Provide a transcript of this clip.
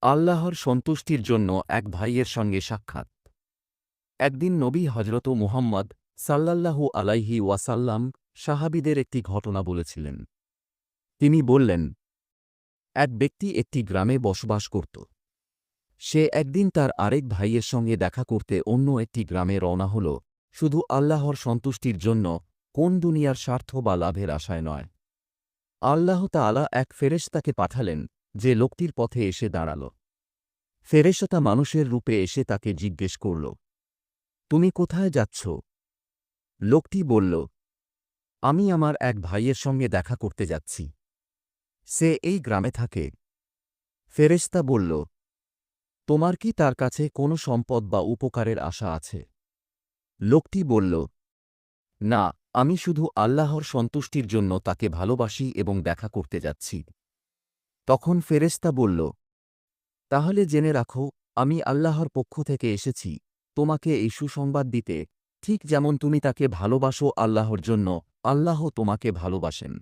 আল্লাহর সন্তুষ্টির জন্য এক ভাইয়ের সঙ্গে সাক্ষাৎ। একদিন নবী হজরত মুহাম্মদ সাল্লাল্লাহু আলাইহি ওয়াসাল্লাম সাহাবীদের একটি ঘটনা বলেছিলেন। তিনি বললেন, এক ব্যক্তি একটি গ্রামে বসবাস করত। সে একদিন তার আরেক ভাইয়ের সঙ্গে দেখা করতে অন্য একটি গ্রামে রওনা হল, শুধু আল্লাহর সন্তুষ্টির জন্য, কোন দুনিয়ার স্বার্থ বা লাভের আশায় নয়। আল্লাহ তাআলা এক ফেরেশতাকে পাঠালেন, যে লোকটির পথে এসে দাঁড়াল। ফেরেশতা মানুষের রূপে এসে তাকে জিজ্ঞেস করল, তুমি কোথায় যাচ্ছ? লোকটি বলল, আমি আমার এক ভাইয়ের সঙ্গে দেখা করতে যাচ্ছি। সে এই গ্রামে থাকে। ফেরেশতা বলল, তোমার কি তার কাছে কোনো সম্পদ বা উপকারের আশা আছে? লোকটি বলল, না, আমি শুধু আল্লাহর সন্তুষ্টির জন্য তাকে ভালোবাসি এবং দেখা করতে যাচ্ছি। তখন ফেরেশতা বলল, তাহলে জেনে রাখো, আমি আল্লাহর পক্ষ থেকে এসেছি তোমাকে এই সুসংবাদ দিতে, ঠিক যেমন তুমি তাকে ভালোবাসো আল্লাহর জন্য, আল্লাহ তোমাকে ভালোবাসেন।